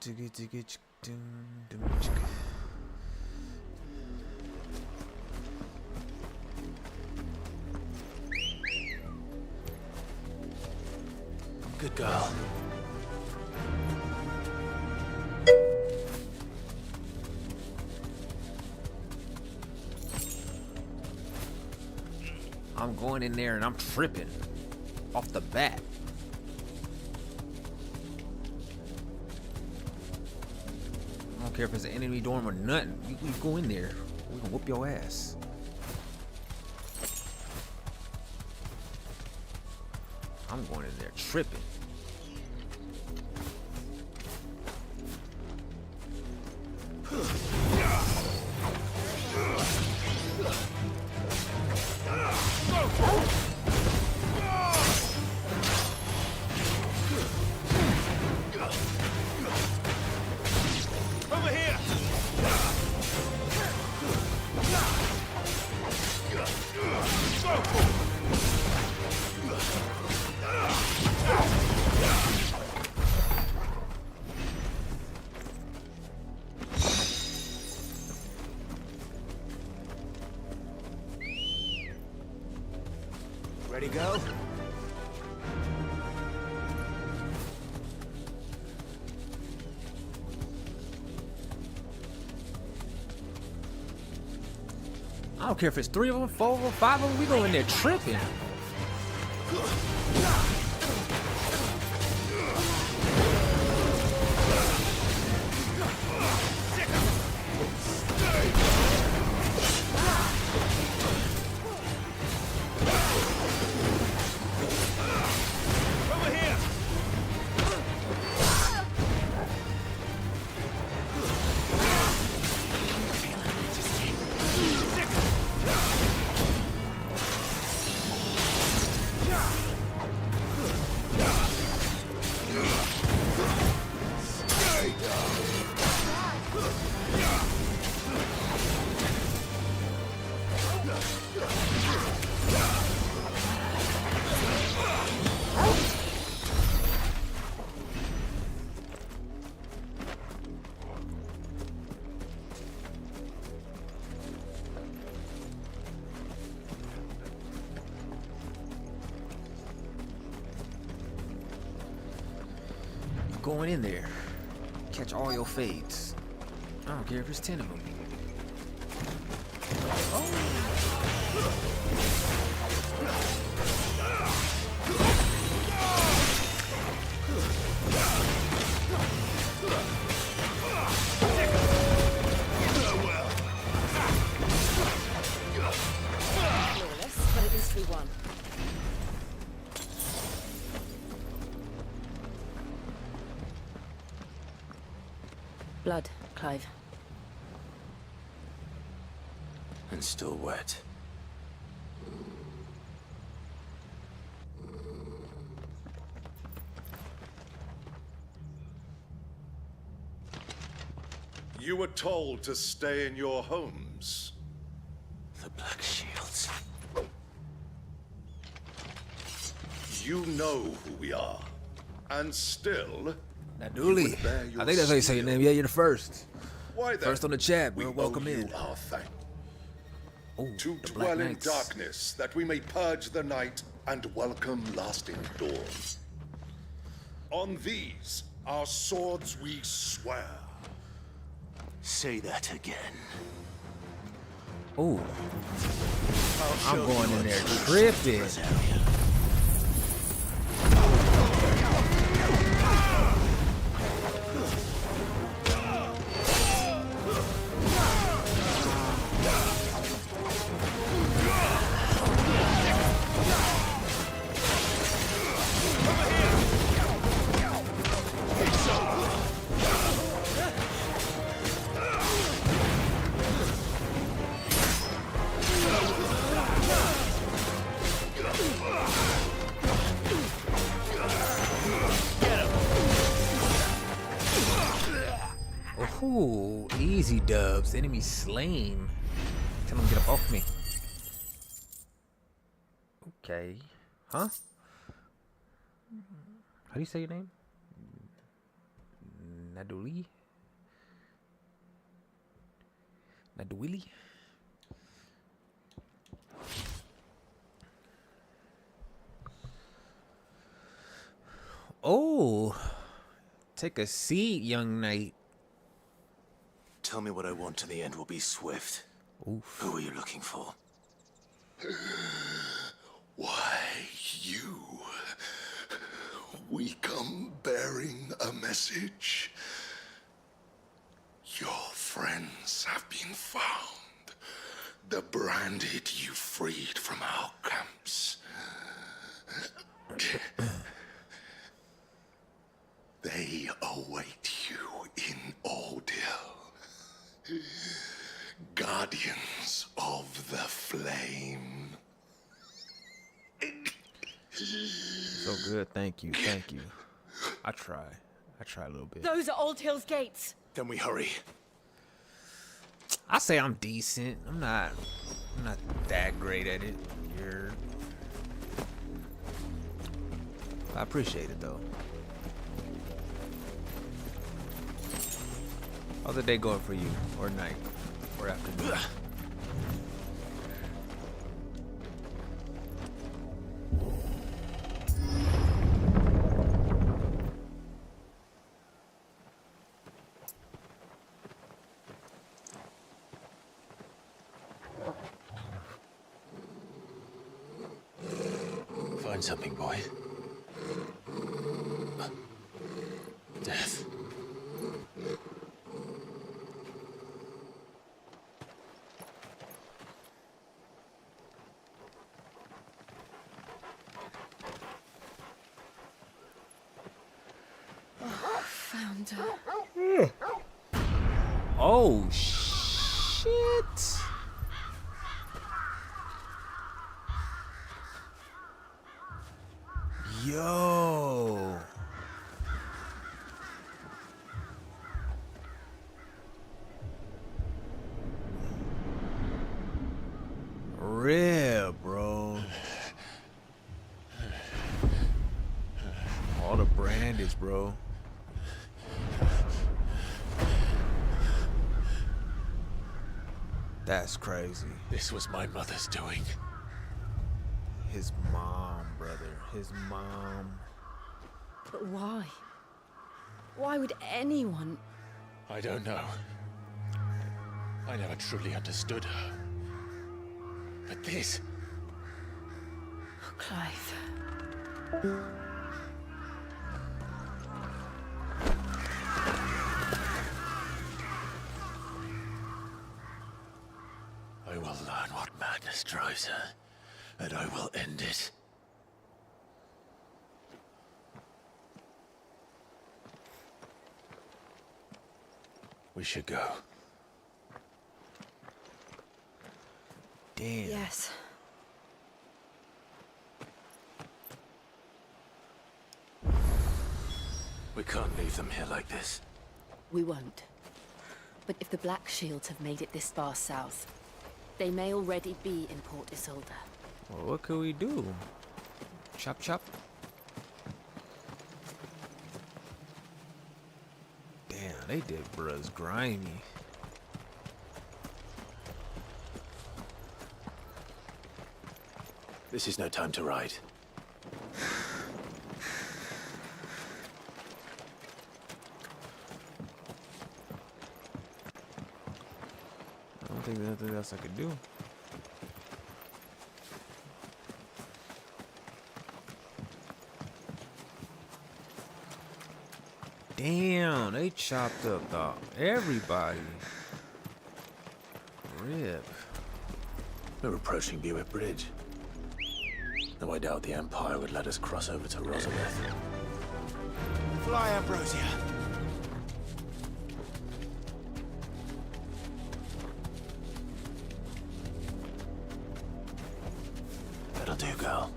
Good girl. I'm going in there and I'm tripping off the bat. I don't care if it's an enemy dorm or nothing. You go in there, we gonna whoop your ass. I'm going in there tripping. Ready to go? I don't care if it's 3 of them, 4 of them, 5 of them, we go in there tripping. Going in there, catch all your fades. I don't care if it's 10 of them. But at least we won. Blood, Clive. And still wet. You were told to stay in your homes. The Black Shields. You know who we are. And still, Now, Dooley, I think that's how you say your name. Yeah, you're the first. why then, First on the chat, we bro. Welcome owe you in. our thanks. Oh, To the Black dwell in Knights. darkness, that we may purge the night and welcome lasting dawn. On these, our swords we swear. Say that again. Oh, I'll I'm show going you in a there true tripping. Rosaria. Ooh, easy dubs. Enemy slain. Tell him to get up off me. Okay. Huh? How do you say your name? Naduli. Nadwili. Oh, take a seat, young knight. Tell me what I want and the end will be swift. Oof. Who are you looking for? Why, you. We come bearing a message. Your friends have been found. The branded you freed from our camps. They await you in Ordeal. Guardians of the Flame. So good, thank you, thank you. I try a little bit. Those are Old Hill's gates. Then we hurry. I say I'm decent. I'm not that great at it. I appreciate it though. How's the day going for you, or night, or afternoon? Find something, boy. Death. Found her. Oh shit! Yo! Rip, bro. All the brandage, bro. That's crazy. This was my mother's doing. His mom, brother. His mom. But why? Why would anyone? I don't know. I never truly understood her. But this... Oh, Clive. I will learn what madness drives her, and I will end it. We should go. Damn. Yes. We can't leave them here like this. We won't. But if the Black Shields have made it this far south, they may already be in Port Isolde. Well, what could we do? Chop chop. Damn, they did bruh's grimy. This is no time to ride. I don't think there's nothing else I could do. Damn, they chopped up everybody. Rip. We're approaching Buick Bridge. Though I doubt the Empire would let us cross over to Rosalith. Fly, Ambrosia! That'll do, girl.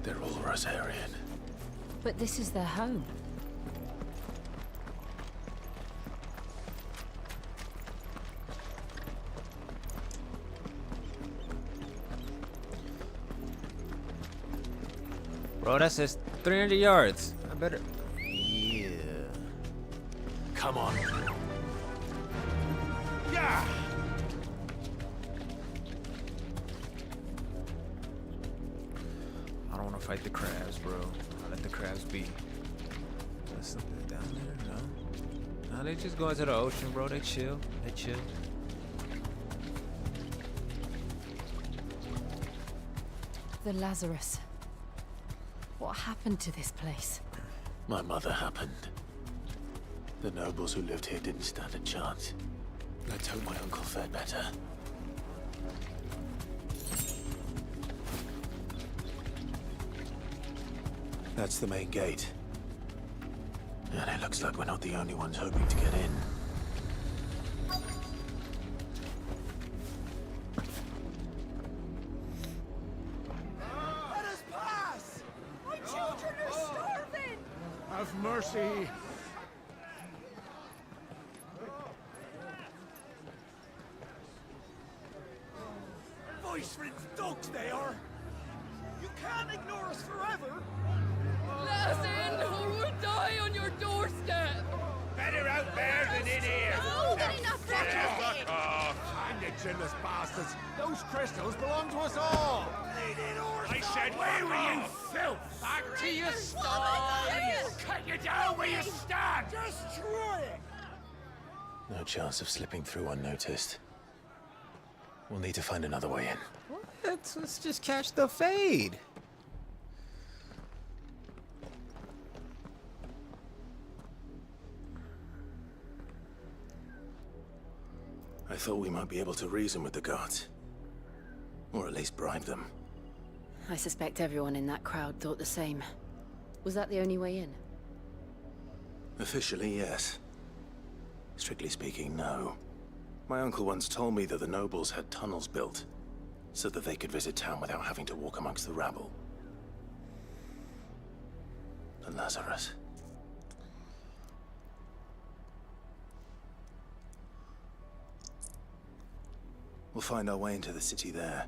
They're all Rosarian. But this is their home. Bro, that says 300 yards. I better. Yeah. Come on. Yeah! I don't want to fight the crabs, bro. I'll let the crabs be. There's something down there? No. No, they just go into the ocean, bro. They chill. They chill. The Lazarus. What happened to this place? My mother happened. The nobles who lived here didn't stand a chance. Let's hope my uncle fared better. That's the main gate. And it looks like we're not the only ones hoping to get in. Let us pass! My children are starving! Have mercy! Voice-ridden dogs they are! You can't ignore us forever! Let us in, or we'll die on your doorstep! Better out there than in here! More than enough Fuck off! And you chinless bastards! Those crystals belong to us all! I said, where were you, filth? Back to your stalls! Cut you down where you stand! Destroy it! No chance of slipping through unnoticed. We'll need to find another way in. Let's just catch the fade. I thought we might be able to reason with the guards. Or at least bribe them. I suspect everyone in that crowd thought the same. Was that the only way in? Officially, yes. Strictly speaking, no. My uncle once told me that the nobles had tunnels built, so that they could visit town without having to walk amongst the rabble. The Lazarus. We'll find our way into the city there.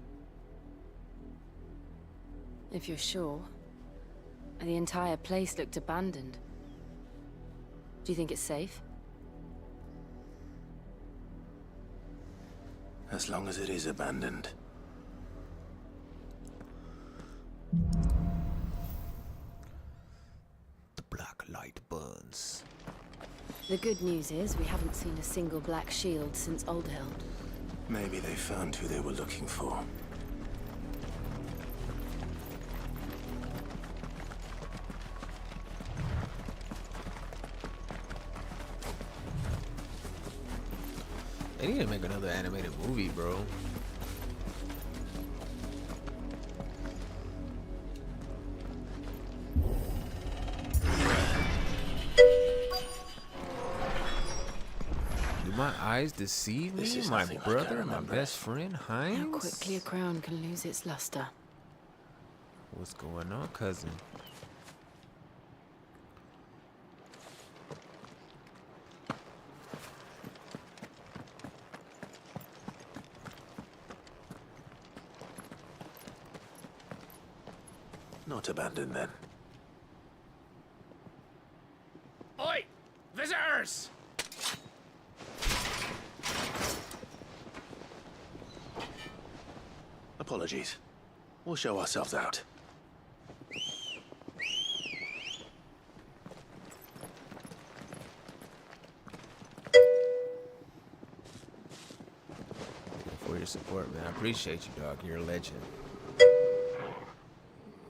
If you're sure. The entire place looked abandoned. Do you think it's safe? As long as it is abandoned. The black light burns. The good news is we haven't seen a single black shield since Oldheld. Maybe they found who they were looking for. They need to make another animated movie, bro. Do my eyes deceive me? This is My nothing like I brother, my remember. best friend, Heinz? How quickly a crown can lose its luster. What's going on, cousin? Not abandoned then. Oi! Visitors! Apologies. We'll show ourselves out. For your support, man. I appreciate you, dog. You're a legend.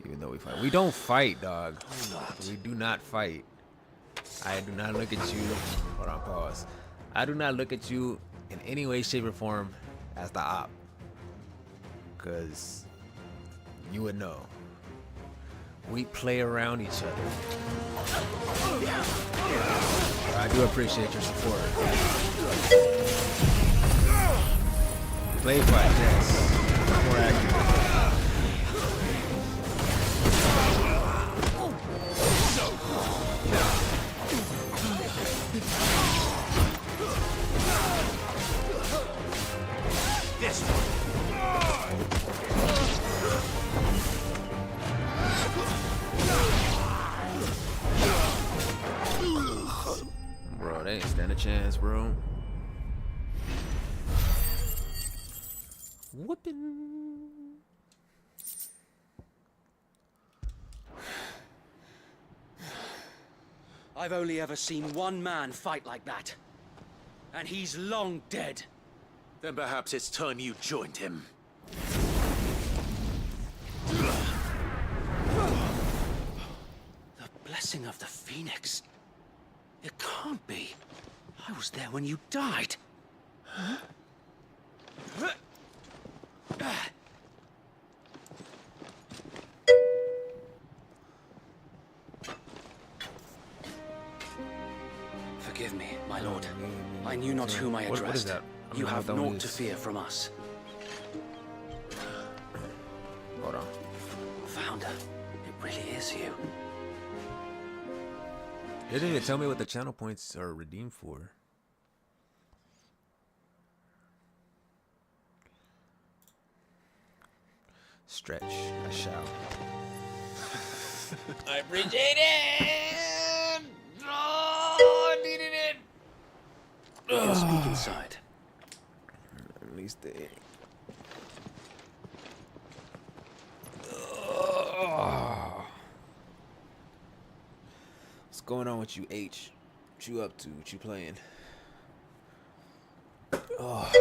Even though we fight. We don't fight, dog. We do not fight. I do not look at you. Hold on, pause. I do not look at you in any way, shape, or form as the op. Because you would know. We play around each other. I do appreciate your support. Play fight, yes. More accurate. This one. they ain't stand a chance, bro. Whooping. I've only ever seen one man fight like that. And he's long dead. Then perhaps it's time you joined him. The blessing of the Phoenix. It can't be. I was there when you died. Huh? Forgive me, my lord. I knew not whom I addressed. What is that? You have naught to fear from us. Hold on. Founder, it really is you. They didn't even tell me what the channel points are redeemed for. Stretch. I shall. I appreciate it. Oh, I needed it. You can speak inside. At least they. What's going on with you, H? What you up to? What you playing? Oh.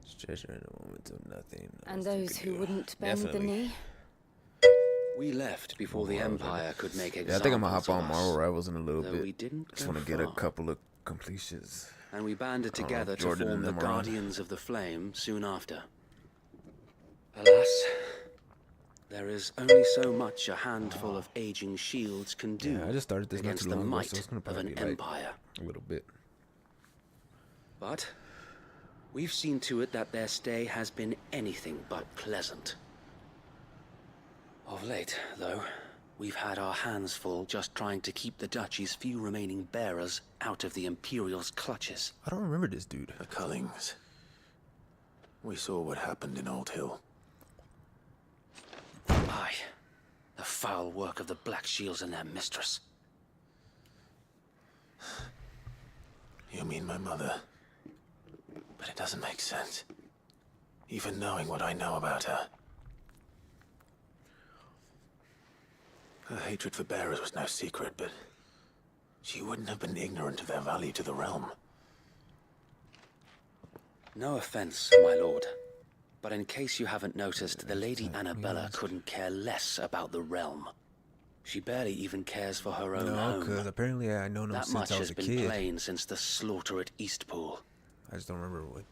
Stretch right in a moment till nothing. And those who wouldn't bend the knee? We left before the Empire could make examples. Yeah, I think I'm gonna hop of on us, Marvel Rivals in a little though bit. we didn't Just go want to get a far. couple of completions. And we banded I don't know if together to Jordan form and the them are on. Guardians of the Flame soon after. Alas, there is only so much a handful of aging shields can do Yeah, I just started this not against too the long ago, might so it's gonna of probably an be like empire. a little bit. But we've seen to it that their stay has been anything but pleasant. Of late, though, we've had our hands full just trying to keep the Duchy's few remaining bearers out of the Imperial's clutches. I don't remember this dude. The Cullings. We saw what happened in Old Hill. Aye, the foul work of the Black Shields and their mistress. You mean my mother? But it doesn't make sense. Even knowing what I know about her. Her hatred for bearers was no secret, but she wouldn't have been ignorant of their value to the realm. No offense, my lord, but in case you haven't noticed, the Lady Annabella couldn't care less about the realm. She barely even cares for her own No, home. because apparently I know them That since much I was has a been kid. plain since the slaughter at Eastpool. I just don't remember what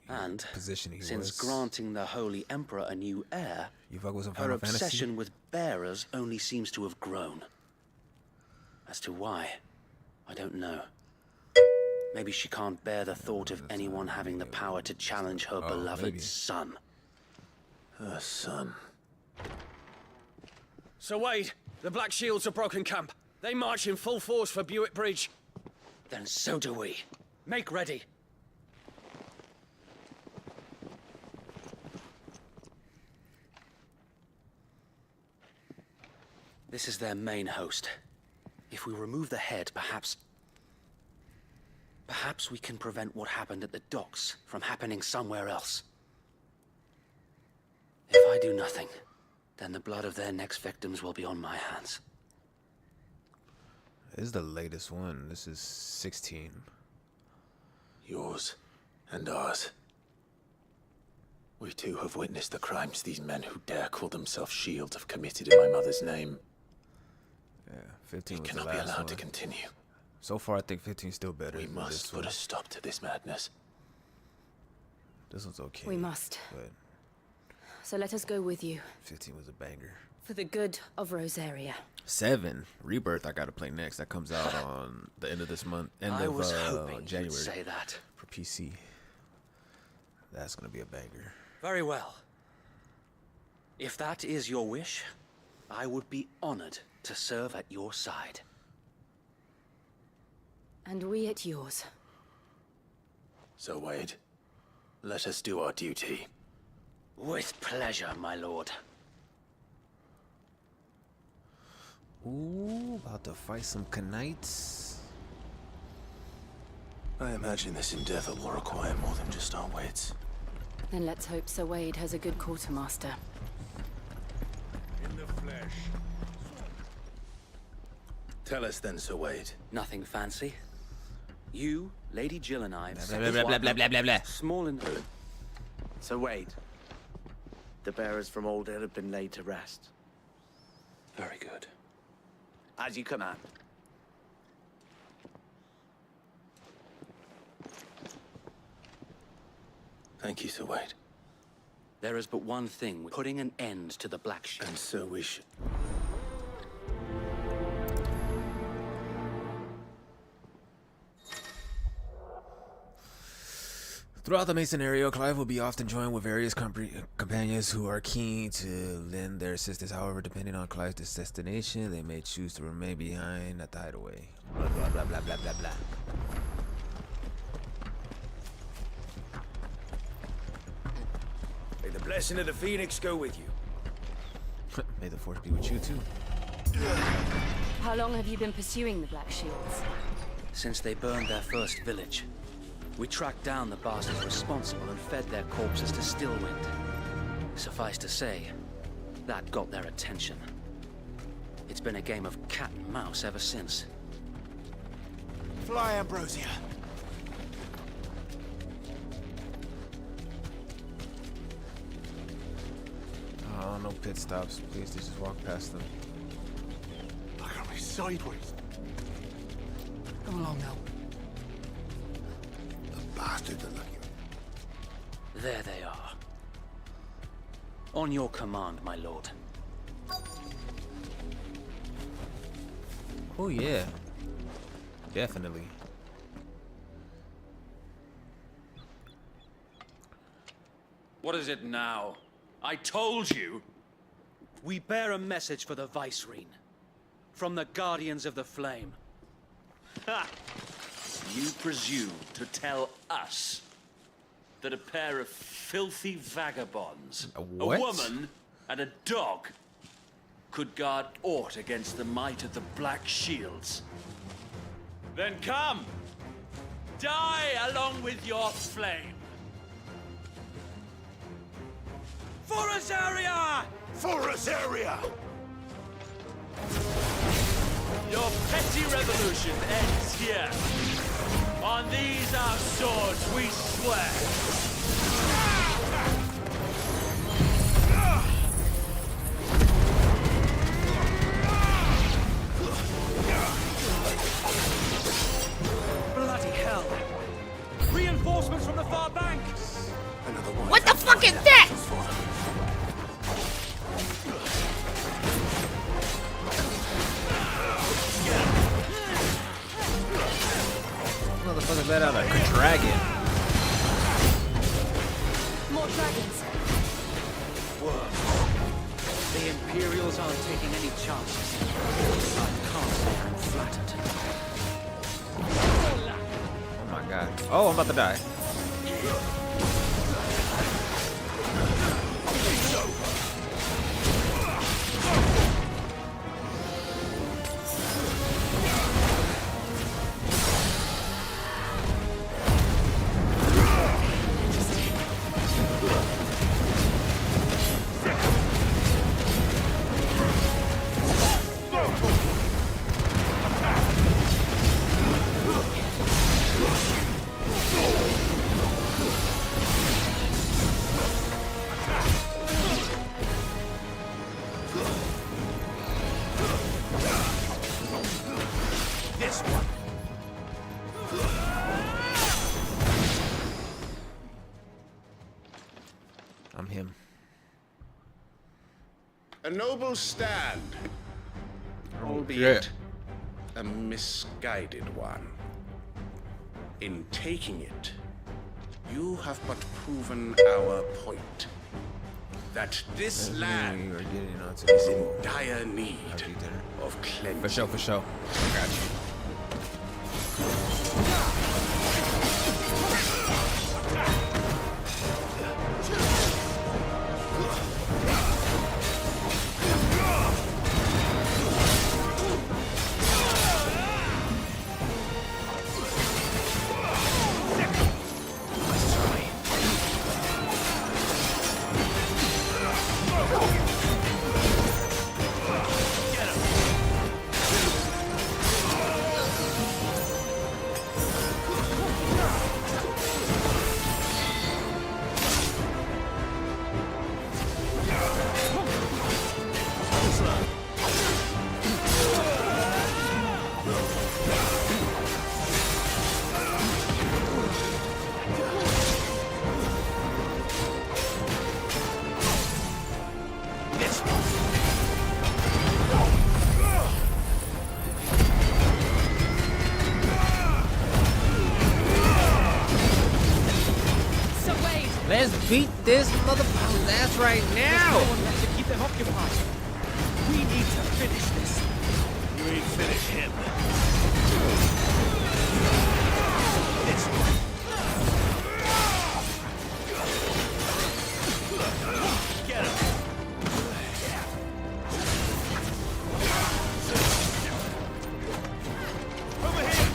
And position he since was. granting the Holy Emperor a new heir, You fuck with some her Final Fantasy? obsession with bearers only seems to have grown. As to why, I don't know. Maybe she can't bear the thought of anyone having the power to challenge her beloved maybe. son. Her son. Sir Wade, the Black Shields have broken camp. They march in full force for Buick Bridge. Then so do we. Make ready. This is their main host. If we remove the head, perhaps we can prevent what happened at the docks from happening somewhere else. If I do nothing, then the blood of their next victims will be on my hands. This is the latest one. This is 16. Yours and ours. We too have witnessed the crimes these men who dare call themselves shields have committed in my mother's name. Yeah, 15 It was the cannot be last allowed one. to continue. So far, I think 15 is still better. We than must this put one. a stop to this madness. This one's okay. We must. But So let us go with you, 15 was a banger. for the good of Rosaria. 7, Rebirth, I gotta play next. That comes out on the end of this month. End I of was hoping you'd January say that. for PC. That's gonna be a banger. Very well. If that is your wish, I would be honored to serve at your side. And we at yours. So, Wade, let us do our duty. With pleasure, my lord. Ooh, about to fight some Knights. I imagine this endeavor will require more than just our wits. Then let's hope Sir Wade has a good quartermaster. In the flesh. Tell us then, Sir Wade. Nothing fancy. You, Lady Jill and I... Blah, blah, blah, blah, blah, blah, blah. Small and... So Wade, the bearers from Aldale have been laid to rest. Very good. As you command. Thank you, Sir Wade. There is but one thing, putting an end to the Black Shield. And so we should. Throughout the main scenario, Clive will be often joined with various companions who are keen to lend their assistance. However, depending on Clive's destination, they may choose to remain behind at the hideaway. Blah, blah, blah, blah, blah, blah, blah. May the blessing of the Phoenix go with you. May the force be with you, too. How long have you been pursuing the Black Shields? Since they burned their first village, we tracked down the bastards responsible and fed their corpses to Stillwind. Suffice to say, that got their attention. It's been a game of cat and mouse ever since. Fly, Ambrosia. Oh, no pit stops. Please, just walk past them. Look at me sideways. Come along now. The bastards are looking. There they are. On your command, my lord. Oh, yeah. Definitely. What is it now? I told you! We bear a message for the Vicereine. From the Guardians of the Flame. Ha! You presume to tell us that a pair of filthy vagabonds, What? a woman and a dog, could guard aught against the might of the Black Shields? Then come! Die along with your flame! For Azaria! For Azaria! Your petty revolution ends here. On these our swords we swear. Bloody hell! Reinforcements from the far bank! What the fuck is that? Motherfucker let out a dragon. More dragons. The Imperials aren't taking any chances. I can't say I'm flattered. Oh my god. Oh, I'm about to die. I'm him. A noble stand, albeit a misguided one. In taking it, you have but proven our point. That this land We're getting onto is the in dire need of cleansing. For sure, for sure. I got you. just beat this motherfucker's ass right now. No one left to keep them occupied. We need to finish this. You ain't finish him. Get him. Over here.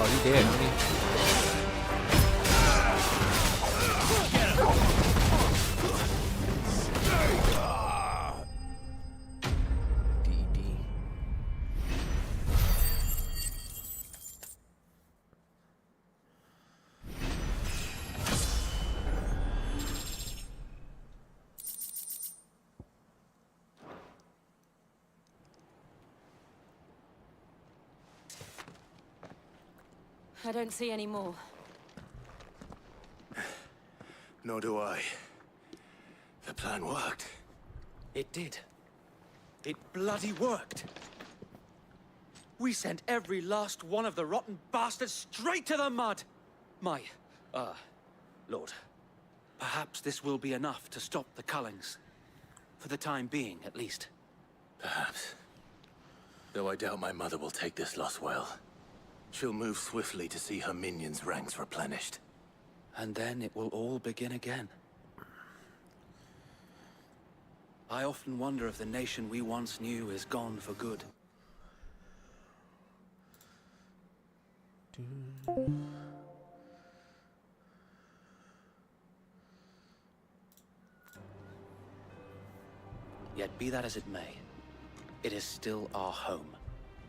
Oh, you dead, homie. DD. I don't see any more. Nor do I. The plan worked. It did. It bloody worked. We sent every last one of the rotten bastards straight to the mud. My, Lord, perhaps this will be enough to stop the Cullings. For the time being, at least. Perhaps. Though I doubt my mother will take this loss well. She'll move swiftly to see her minions' ranks replenished. And then it will all begin again. I often wonder if the nation we once knew is gone for good. Yet be that as it may, it is still our home,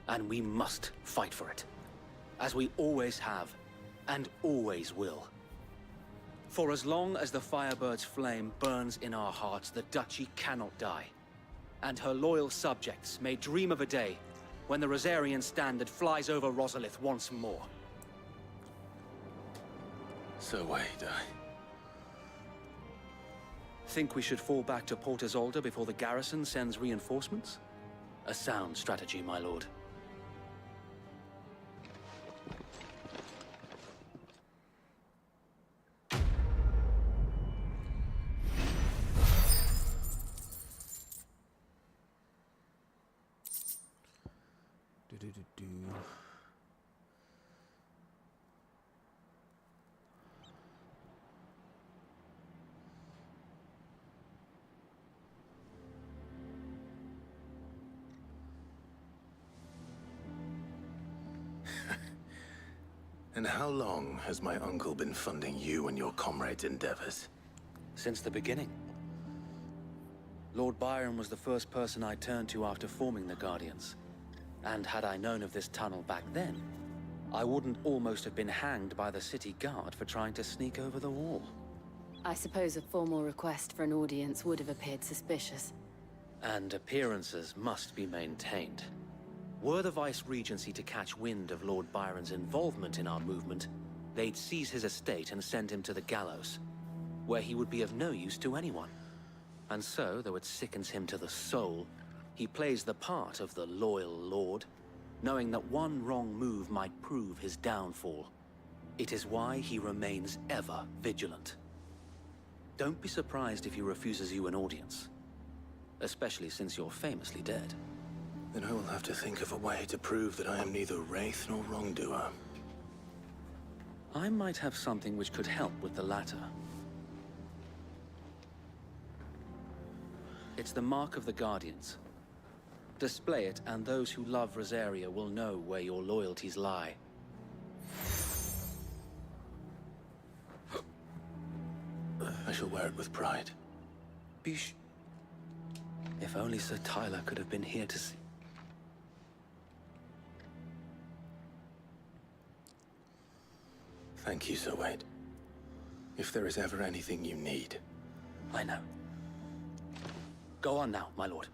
and we must fight for it, as we always have, and always will. For as long as the Firebird's flame burns in our hearts, the Duchy cannot die. And her loyal subjects may dream of a day when the Rosarian standard flies over Rosalith once more. So wait, Think we should fall back to Port Isolde before the garrison sends reinforcements? A sound strategy, my lord. And how long has my uncle been funding you and your comrades' endeavors? Since the beginning. Lord Byron was the first person I turned to after forming the Guardians. And had I known of this tunnel back then, I wouldn't almost have been hanged by the city guard for trying to sneak over the wall. I suppose a formal request for an audience would have appeared suspicious. And appearances must be maintained. Were the Vice-Regency to catch wind of Lord Byron's involvement in our movement, they'd seize his estate and send him to the gallows, where he would be of no use to anyone. And so, though it sickens him to the soul, he plays the part of the loyal lord, knowing that one wrong move might prove his downfall. It is why he remains ever vigilant. Don't be surprised if he refuses you an audience, especially since you're famously dead. Then I will have to think of a way to prove that I am neither wraith nor wrongdoer. I might have something which could help with the latter. It's the mark of the Guardians. Display it, and those who love Rosaria will know where your loyalties lie. I shall wear it with pride. Bish. If only Sir Tyler could have been here to see. Thank you, Sir Wade. If there is ever anything you need, I know. Go on now, my lord.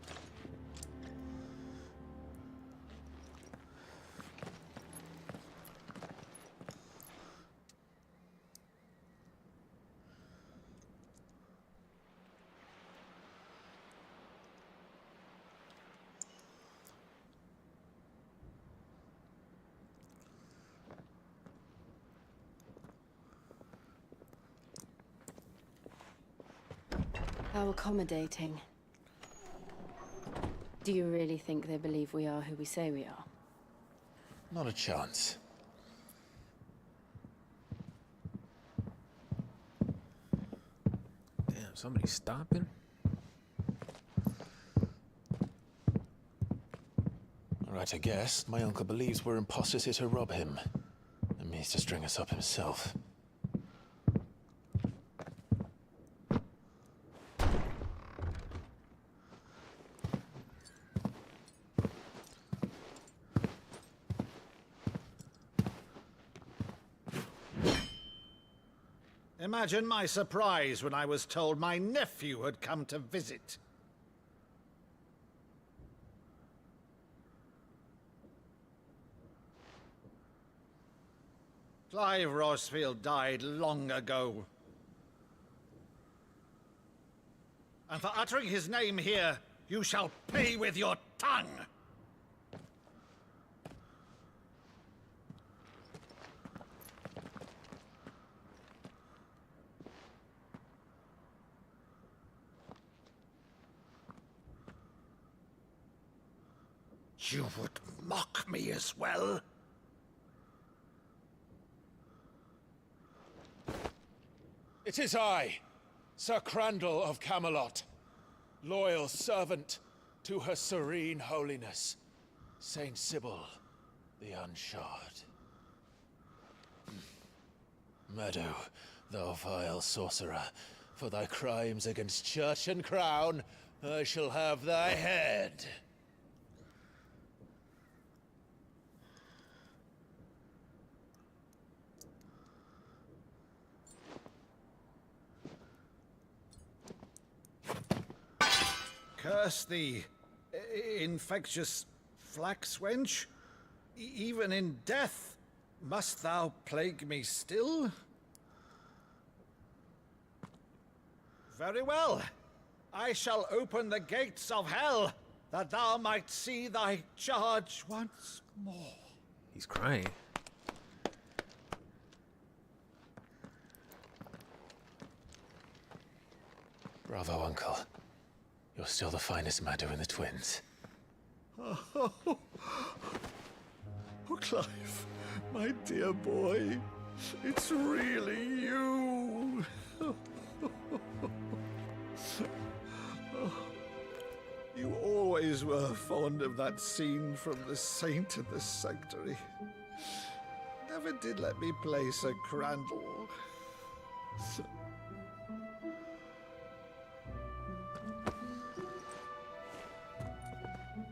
How accommodating. Do you really think they believe we are who we say we are? Not a chance. Damn, somebody's stopping. Right, I guess. My uncle believes we're imposters here to rob him. And means to string us up himself. Imagine my surprise when I was told my nephew had come to visit. Clive Rosfield died long ago. And for uttering his name here, you shall pay with your tongue! You would mock me as well? It is I, Sir Crandall of Camelot, loyal servant to Her Serene Holiness, Saint Sybil the Unshod. Meadow, thou vile sorcerer, for thy crimes against church and crown, I shall have thy head. Curse thee, infectious flax wench. Even in death, must thou plague me still? Very well. I shall open the gates of hell, that thou might see thy charge once more. He's crying. Bravo, Uncle. You're still the finest Meadow in the twins. Oh, Clive, my dear boy, it's really you. You always were fond of that scene from The Saint of the Sanctuary. Never did let me play Sir Crandall.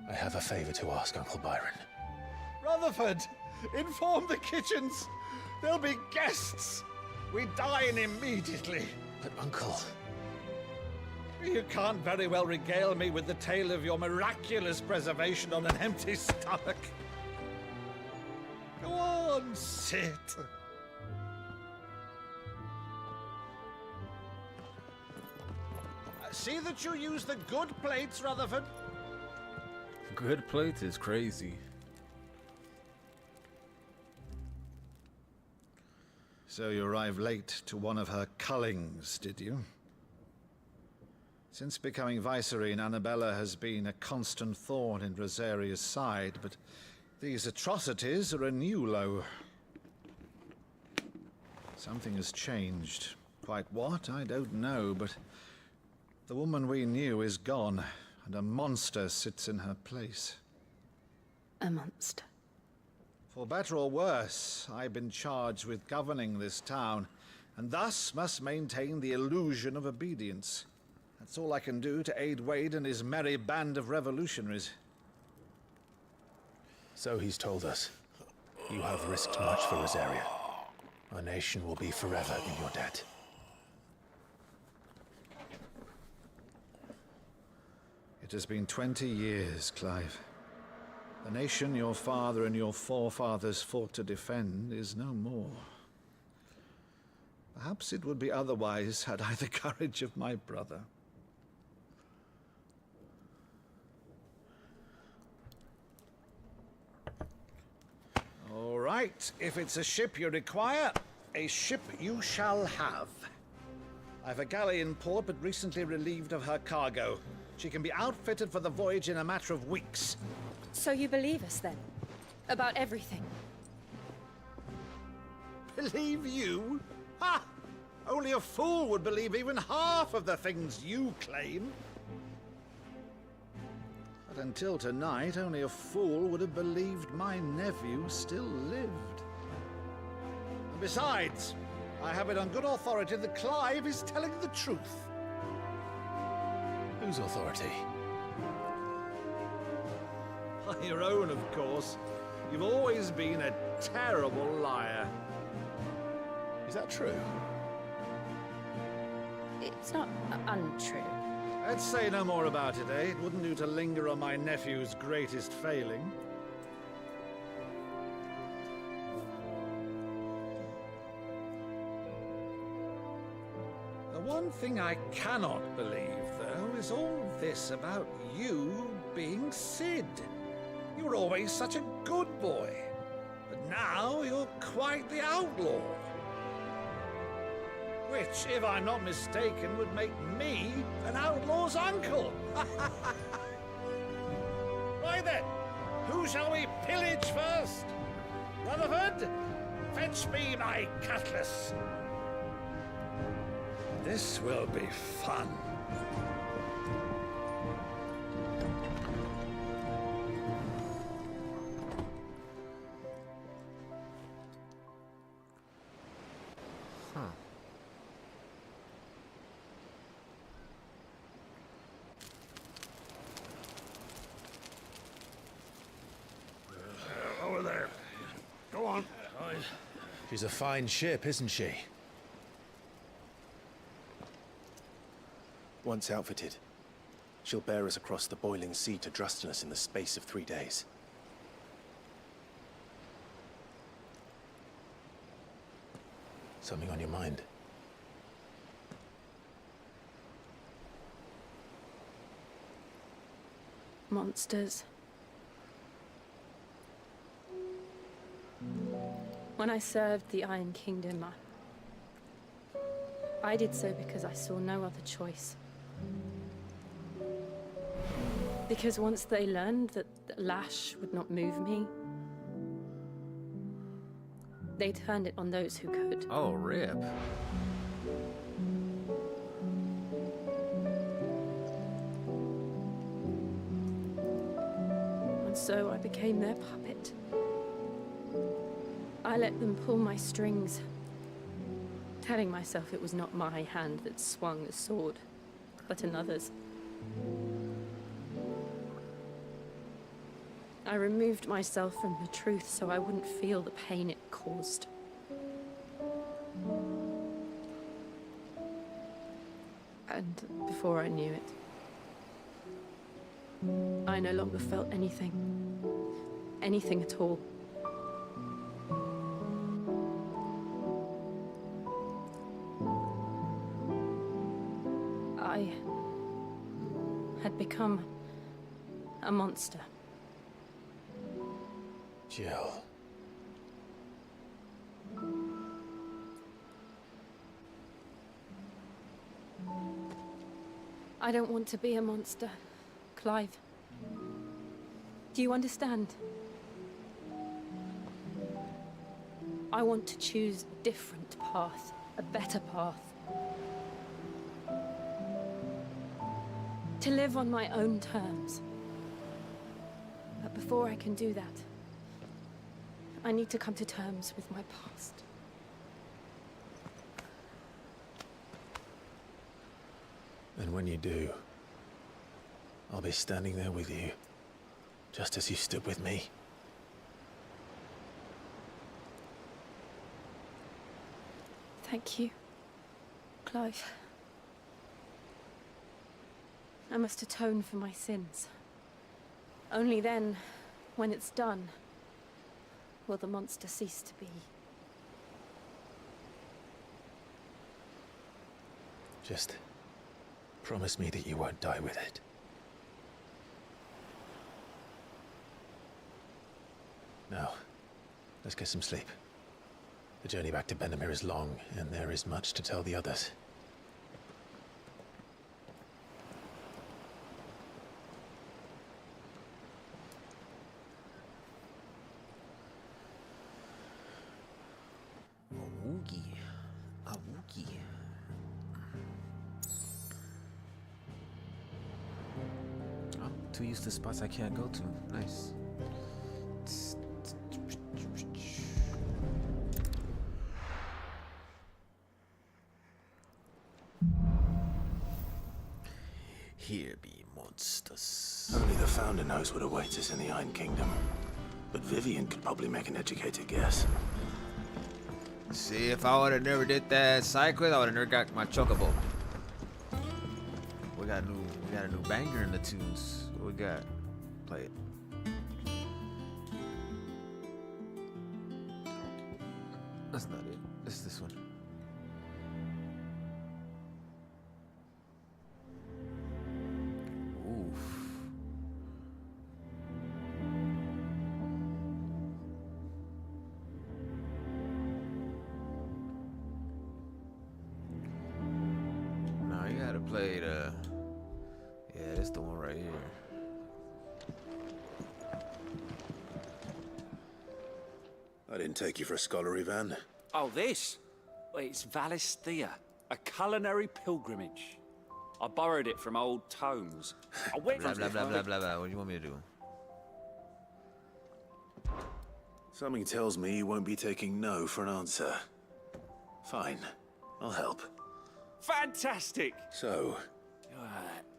I have a favor to ask, Uncle Byron. Rutherford, inform the kitchens. There'll be guests. We dine immediately. But, Uncle... You can't very well regale me with the tale of your miraculous preservation on an empty stomach. Go on, sit. See that you use the good plates, Rutherford. Good plates is crazy. So you arrived late to one of her cullings, did you? Since becoming Vicereine, Annabella has been a constant thorn in Rosaria's side, but these atrocities are a new low. Something has changed. Quite what, I don't know, but the woman we knew is gone, and a monster sits in her place. A monster. For better or worse, I've been charged with governing this town, and thus must maintain the illusion of obedience. That's all I can do to aid Wade and his merry band of revolutionaries. So he's told us. You have risked much for Rosaria. Our nation will be forever in your debt. It has been 20 years, Clive. The nation your father and your forefathers fought to defend is no more. Perhaps it would be otherwise had I the courage of my brother. All right, if it's a ship you require, a ship you shall have. I've a galley in port, but recently relieved of her cargo. She can be outfitted for the voyage in a matter of weeks. So you believe us then? About everything? Believe you? Ha! Only a fool would believe even half of the things you claim. But until tonight, only a fool would have believed my nephew still lived. And besides, I have it on good authority that Clive is telling the truth. Whose authority? Your own, of course. You've always been a terrible liar. Is that true? It's not untrue. Let's say no more about it, eh? It wouldn't do to linger on my nephew's greatest failing. The one thing I cannot believe, though, is all this about you being Sid. You were always such a good boy, but now you're quite the outlaw. Which, if I'm not mistaken, would make me an outlaw's uncle. Right then, who shall we pillage first? Rutherford, fetch me my cutlass. This will be fun. Over there. Go on. She's a fine ship, isn't she? Once outfitted, she'll bear us across the boiling sea to Drustinus in the space of 3 days. Something on your mind? Monsters. When I served the Iron Kingdom, I did so because I saw no other choice. Because once they learned that the lash would not move me, they turned it on those who could. Oh, rip. And so I became their puppet. I let them pull my strings, telling myself it was not my hand that swung the sword, but another's. I removed myself from the truth so I wouldn't feel the pain it caused. And before I knew it, I no longer felt anything. Anything at all. I had become a monster. Jill. I don't want to be a monster, Clive. Do you understand? I want to choose a different path, a better path. To live on my own terms. But before I can do that, I need to come to terms with my past. And when you do, I'll be standing there with you, just as you stood with me. Thank you, Clive. I must atone for my sins. Only then, when it's done, will the monster cease to be. Just promise me that you won't die with it. Now, let's get some sleep. The journey back to Benamir is long, and there is much to tell the others. A Wookie. Oh, 2 useless spots I can't go to. Nice. Here be monsters. Only the Founder knows what awaits us in the Iron Kingdom. But Vivian could probably make an educated guess. See, if I would have never did that side quest, I would have never got my chocobo. We got a new banger in the tunes. What we got? Play it. That's not it. It's this one. Oof. No, you gotta play the. Yeah, this the one right here. I didn't take you for a scholar, Ivan. Oh, this? Well, it's Valisthea, a culinary pilgrimage. I borrowed it from old tomes. I went Blah blah blah blah blah blah. What do you want me to do? Something tells me you won't be taking no for an answer. Fine, I'll help. Fantastic! So,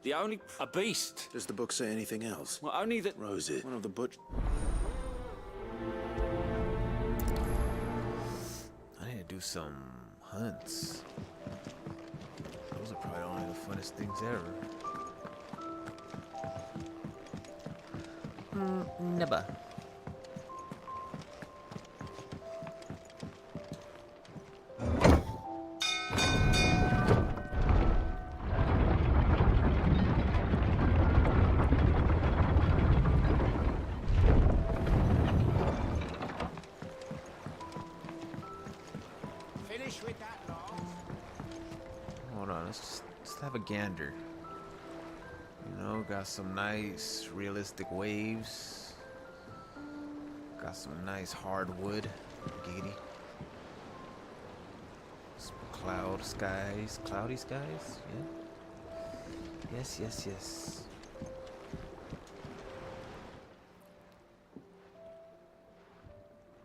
The only... a beast. does the book say anything else? Well, only that... Rosie, one of the butch... I need to do some hunts. Those are probably only the funnest things ever. Never. Hold on, let's have a gander. You know, got some nice realistic waves. Got some nice hardwood. Giggity. Some cloudy skies, yeah. Yes, yes, yes.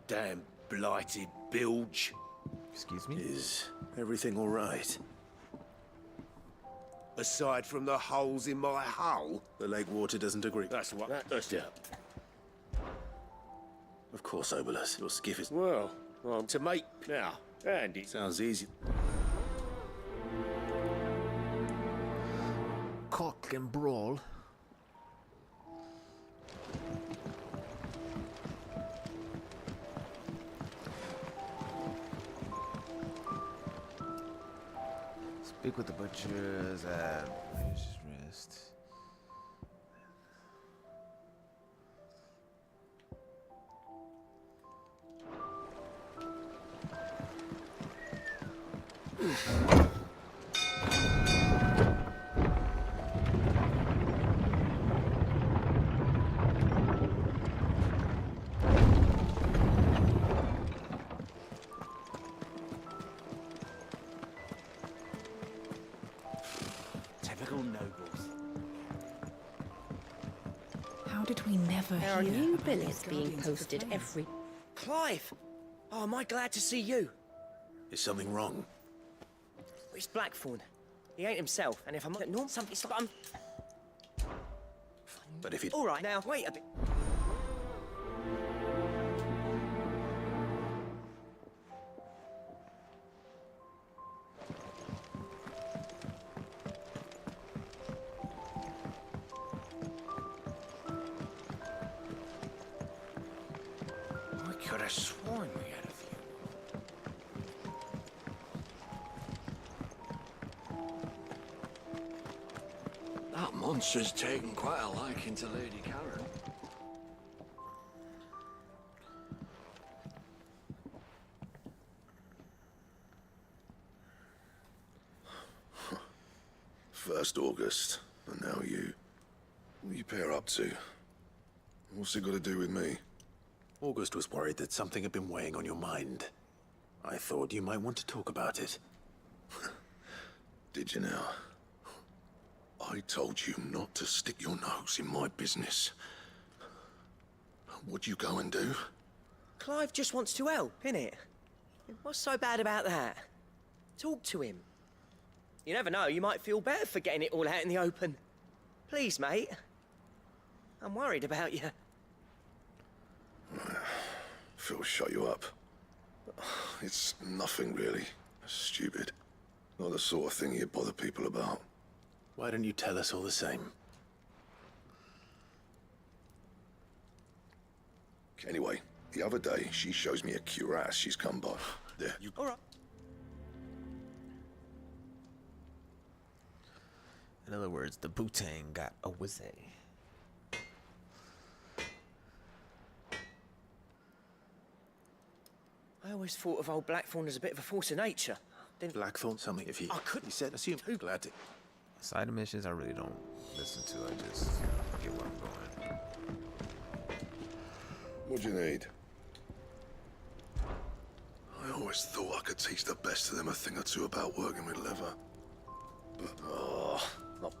Damn blighted bilge. Excuse me? Is everything all right? Aside from the holes in my hull? The lake water doesn't agree. That's what... Yeah. Of course, Obolus. Your skiff is... Well, I'm to make now. And it... Sounds easy. Cock and brawl. Speak with the butchers and rest. Typical nobles. How did we never There are hear new about billets these being Guardians of the posted Flame? every... Clive! Oh, am I glad to see you? Is something wrong? It's Blackthorn. He ain't himself, and if I'm not something's like I'm... But if you... All right, now, wait a bit. could have sworn we had a few. That monster's taken quite a liking to Lady Karen. First August, and now you. What are you pair up to? What's it got to do with me? August was worried that something had been weighing on your mind. I thought you might want to talk about it. Did you now? I told you not to stick your nose in my business. What'd you go and do? Clive just wants to help, innit? What's so bad about that? Talk to him. You never know, you might feel better for getting it all out in the open. Please, mate. I'm worried about you. Phil shut you up. It's nothing really. Stupid. Not the sort of thing you bother people about. Why don't you tell us all the same? Anyway, the other day, she shows me a cuirass she's come by. There, you... All right. In other words, the Wu-Tang got a whizzy. I always thought of old Blackthorn as a bit of a force of nature. Didn't... Blackthorn, something if he... I couldn't... He said, assume, glad to... Side missions I really don't listen to. I just get where I'm going. What do you need? I always thought I could teach the best of them a thing or two about working with leather. But, not...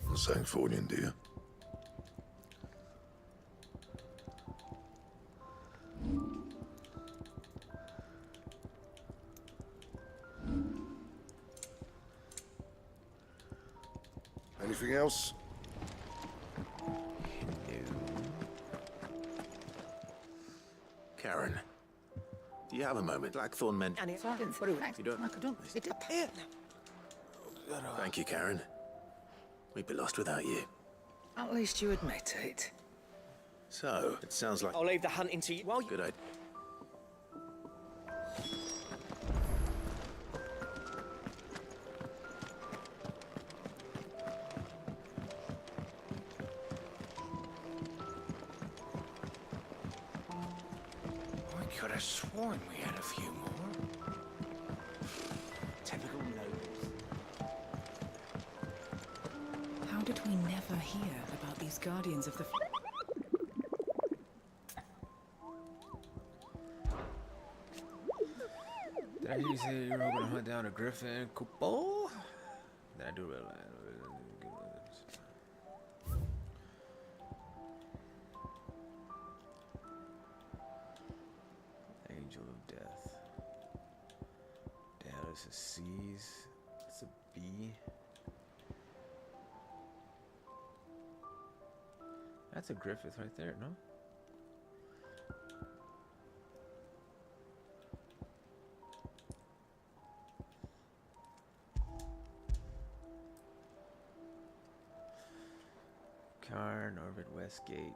I'm saying Fordian, do you? Anything else? Karen, do you have a moment? Blackthorn meant... You don't... Thank you, Karen. We'd be lost without you. At least you admit it. So, it sounds like... I'll leave the hunting to you while you... Good idea. I could have sworn we had a few more. Typical nobles. How did we never hear about these guardians of the... Did I hear you say you were going to hunt down a griffin couple? Did I do realize? Angel of Death. Damn, this is C's. It's a B. That's a Griffith right there, no? Carn, Orbit, Westgate.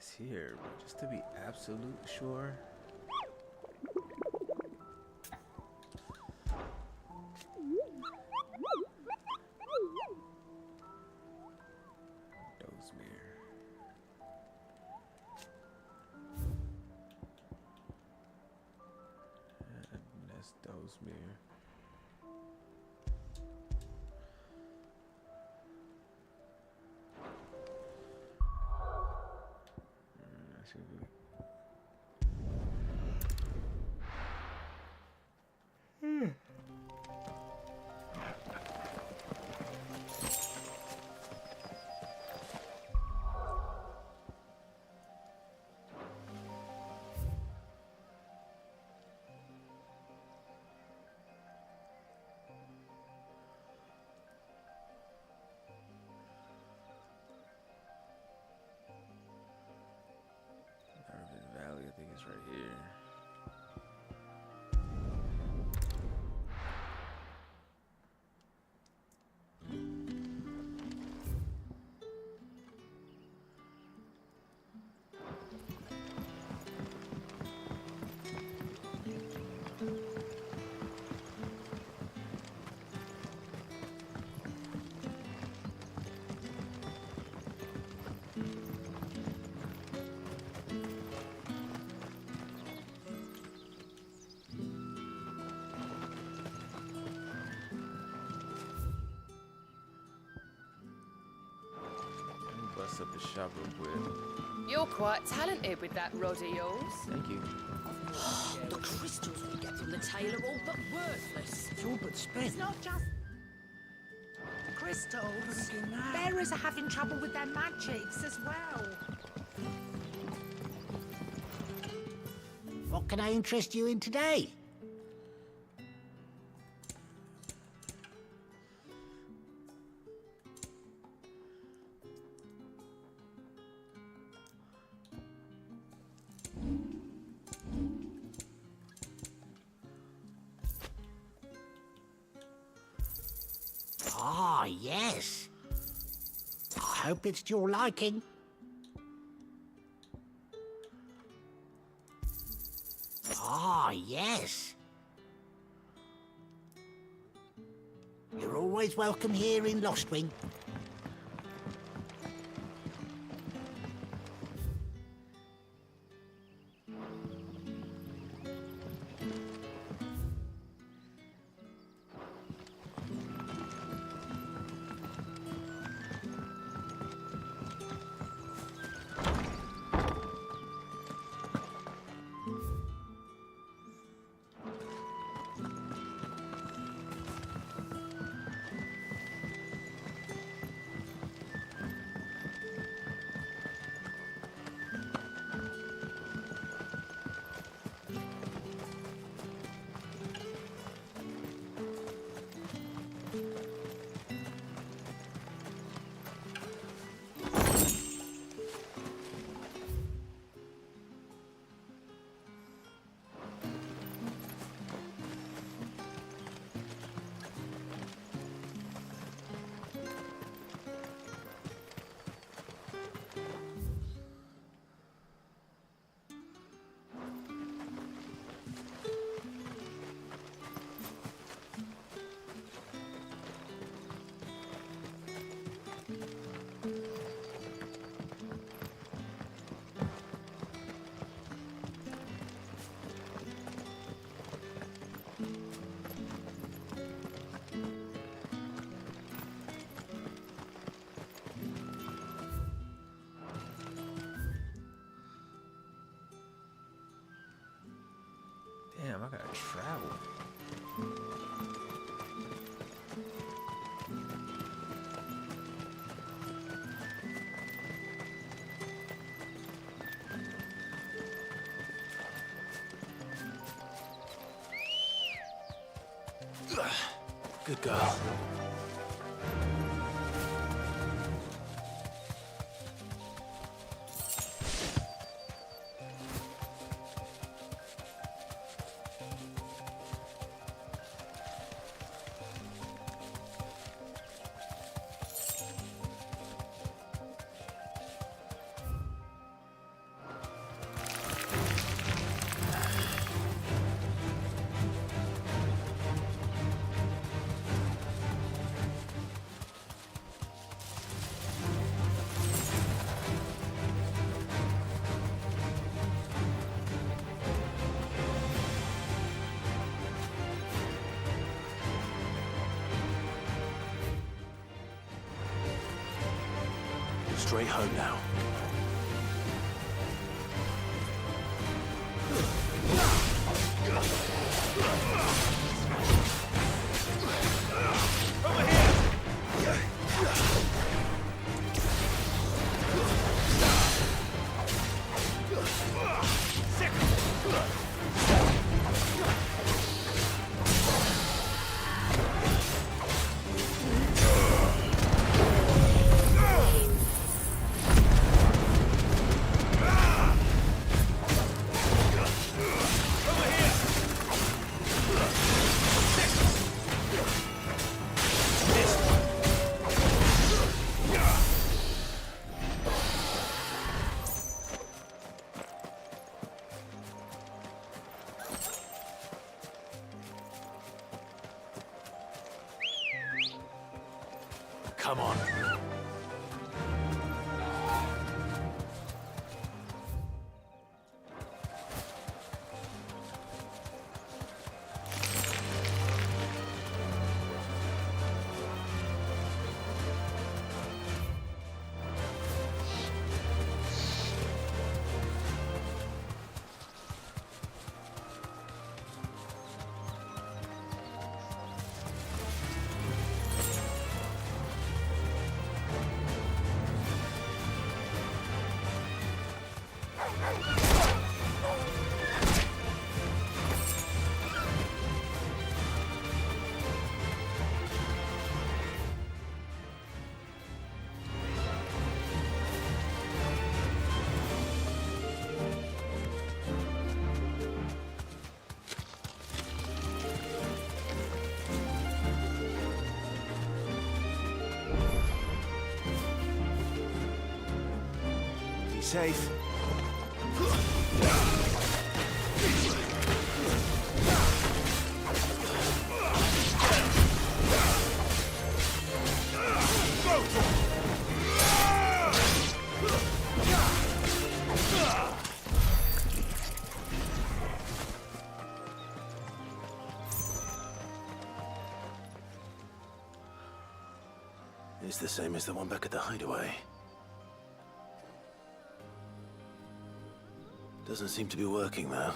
it's here, but just to be absolute sure. Dozemere. That should be. Valley, I think it's right here. Bust up the shop real quick. You're quite talented with that rod of yours. Thank you. The crystals we get from the tail are all but worthless. It's all but spent. It's not just crystals. Bearers are having trouble with their magics as well. What can I interest you in today? Ah, yes. I hope it's to your liking. Ah, yes. You're always welcome here in Lostwing. Damn, I gotta travel. Good girl. straight home now. Come on. Be safe. It's the same as the one back at the hideaway. Doesn't seem to be working, though.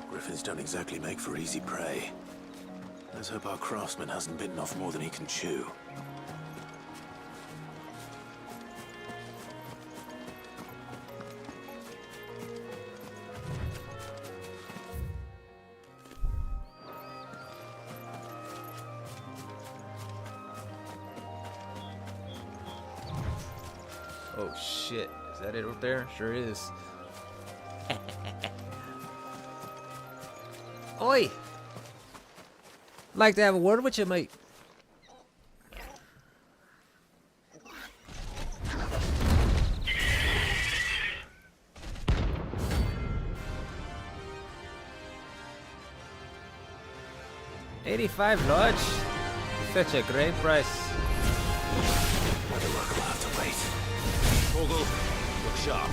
Griffins don't exactly make for easy prey. Let's hope our craftsman hasn't bitten off more than he can chew. Oh shit, is that it up there? Sure is. Oi! Like to have a word with you, mate. $85 Lodge. Such a great price. Better luck will have to wait. Torgal, look sharp.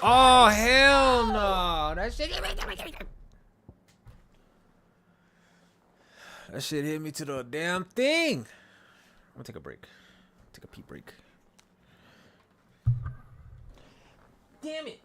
Oh hell no! That shit. That shit hit me to the damn thing. I'm gonna take a break. Take a pee break. Damn it.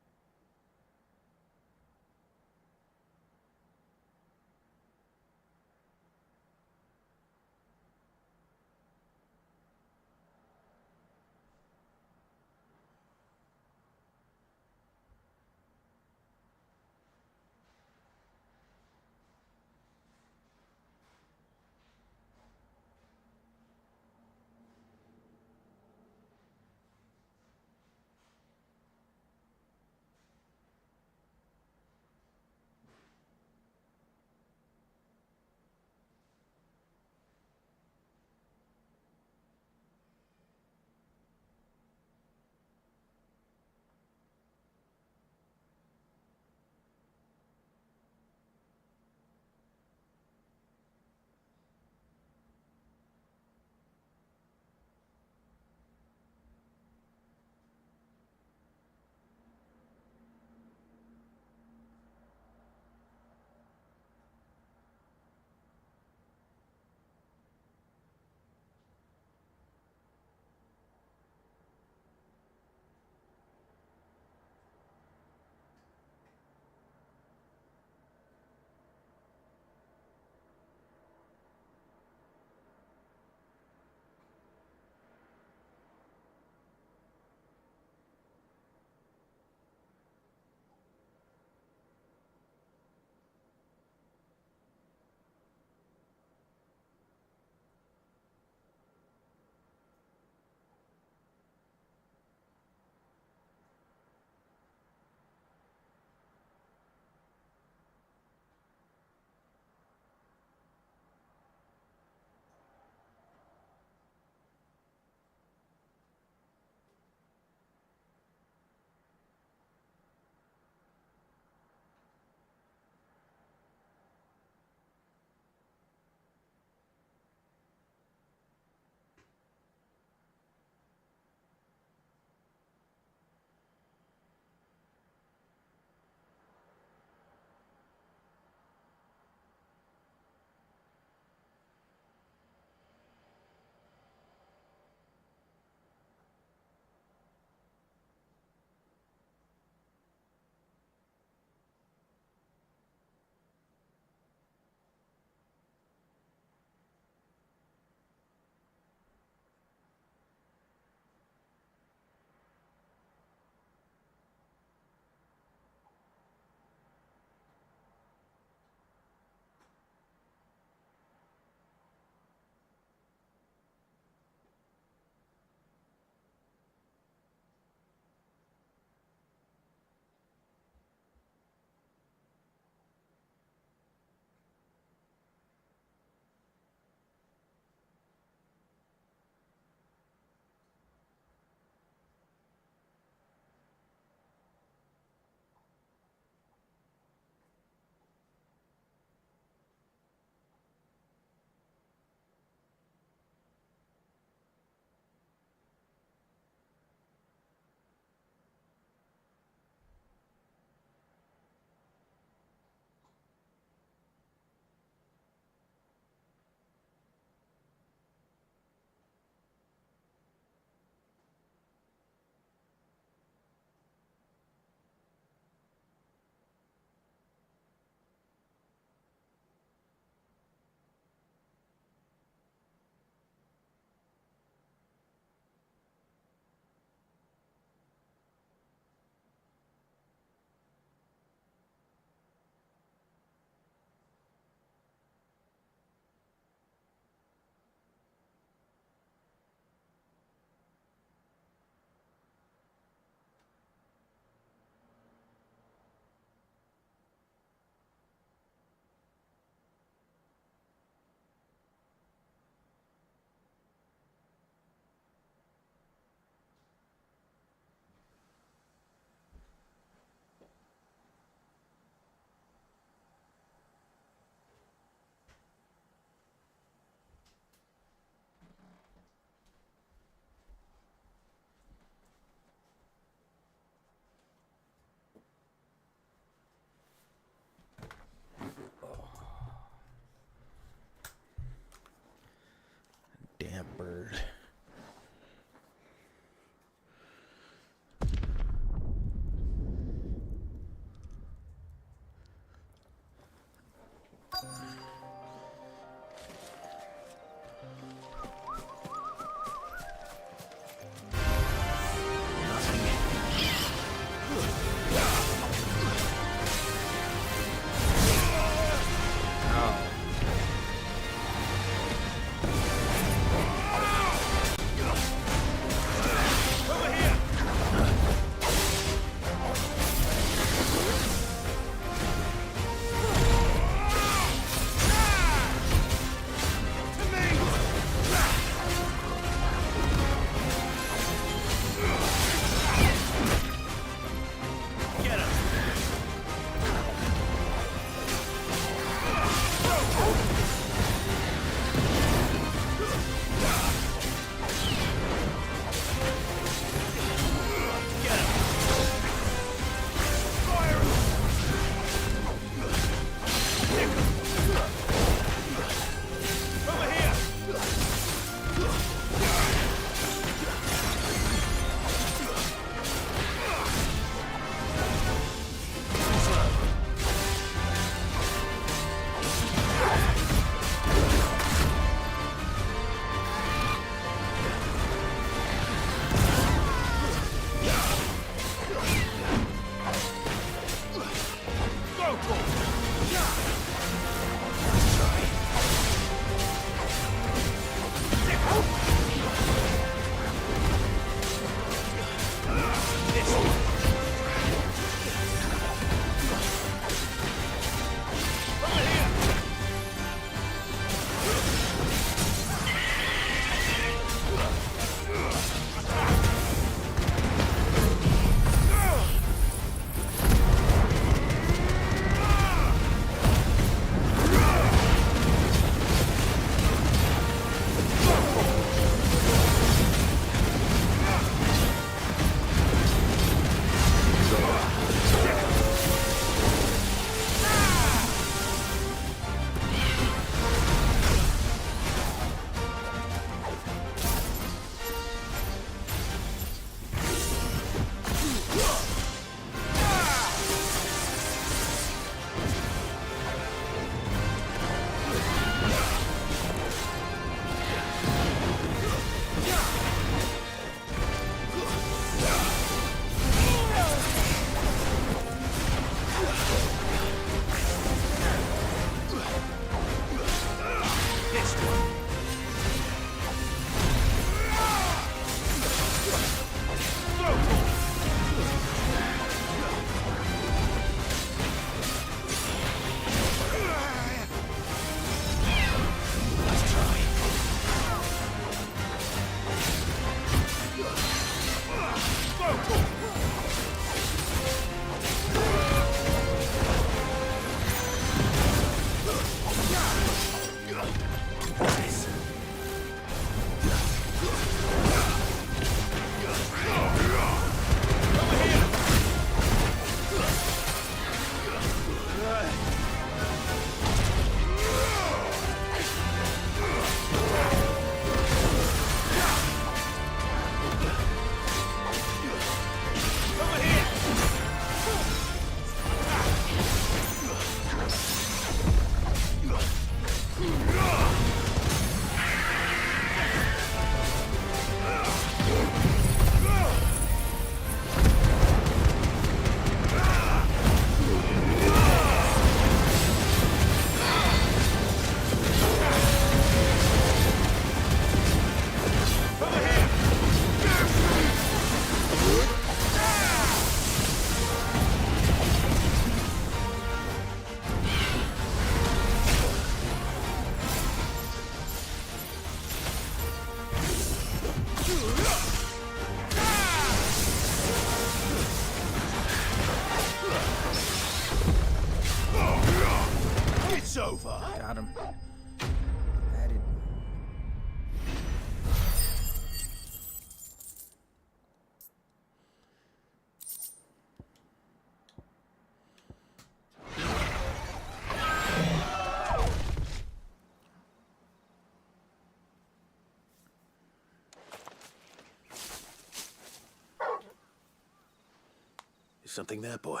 Something there, boy.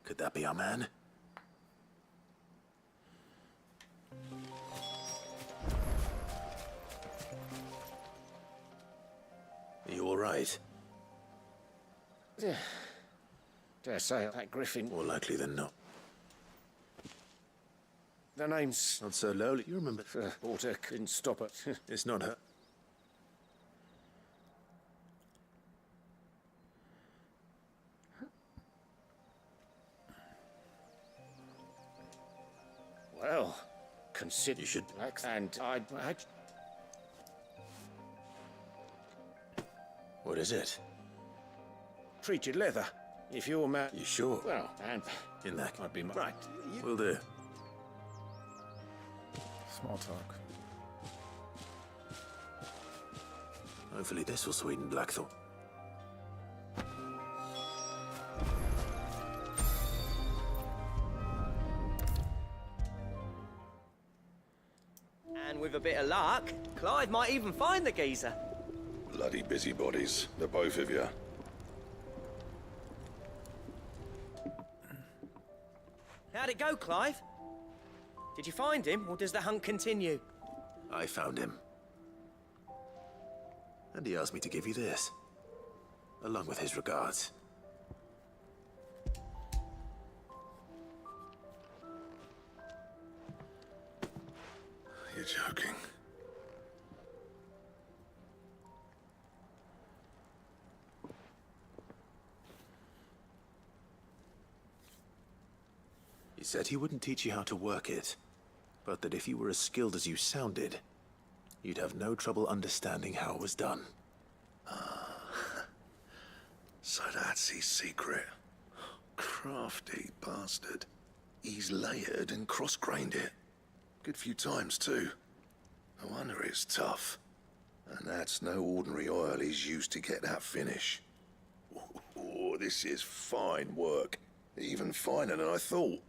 Could that be our man? Are you all right? Dare say that griffin. More likely than not. The name's Not so lowly. You remember? Porter couldn't stop it. It's not her. Well, consider You should. And I What is it? treated leather. If you're man, You sure? well, and In that. might be Right. Will do. Small talk. Hopefully this will sweeten Blackthorn. And with a bit of luck, Clive might even find the geezer. Bloody busybodies, the both of you. How'd it go, Clive? Did you find him, or does the hunt continue? I found him. And he asked me to give you this. Along with his regards. You're joking. He said he wouldn't teach you how to work it, but that if you were as skilled as you sounded, you'd have no trouble understanding how it was done. So that's his secret. Crafty bastard. He's layered and cross-grained it. Good few times, too. No wonder it's tough. And that's no ordinary oil he's used to get that finish. Oh, this is fine work. Even finer than I thought.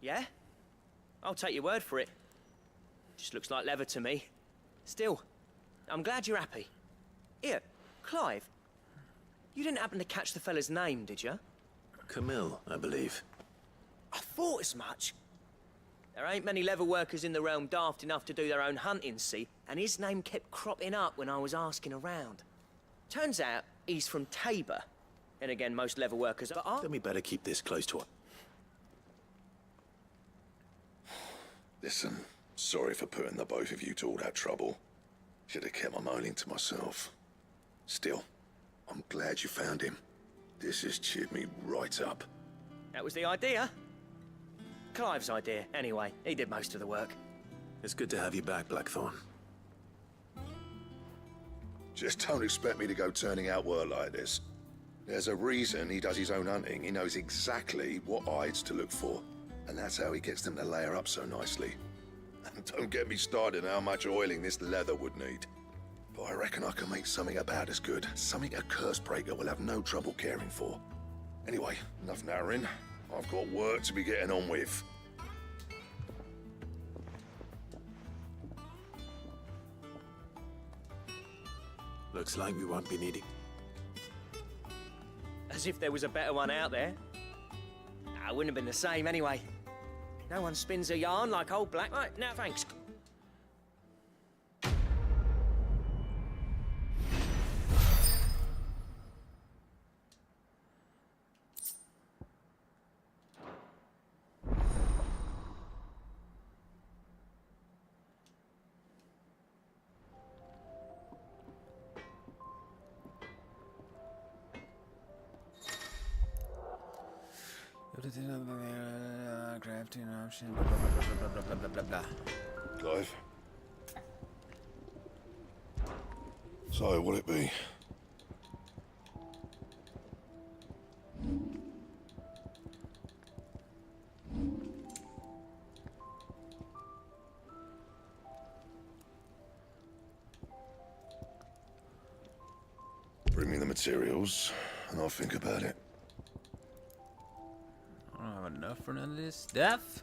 Yeah? I'll take your word for it. Just looks like leather to me. Still, I'm glad you're happy. Here, Clive. You didn't happen to catch the fella's name, did you? Camille, I believe. I thought as much. There ain't many leather workers in the realm daft enough to do their own hunting, see? And his name kept cropping up when I was asking around. Turns out he's from Tabor. And again, most leather workers are. Then we better keep this close to us. Listen, sorry for putting the both of you to all that trouble. Should have kept my moaning to myself. Still, I'm glad you found him. This has cheered me right up. That was the idea. Clive's idea, anyway. He did most of the work. It's good to have you back, Blackthorn. Just don't expect me to go turning out work like this. There's a reason he does his own hunting. He knows exactly what hides to look for. And that's how he gets them to layer up so nicely. And don't get me started on how much oiling this leather would need. But I reckon I can make something about as good. Something a Cursebreaker will have no trouble caring for. Anyway, enough narrowing. I've got work to be getting on with. Looks like we won't be needing. As if there was a better one out there. Nah, it wouldn't have been the same anyway. No one spins a yarn like old Black. Right, now thanks. Crafting option. Blah blah blah blah blah blah blah. Clive? So, what'll it be? Bring me the materials, and I'll think about it. I don't have enough for none of this stuff.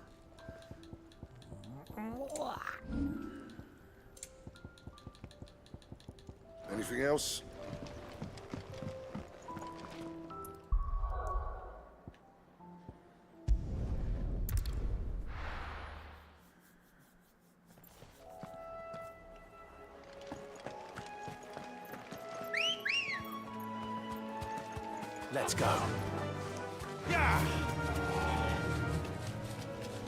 Anything else? Let's go. I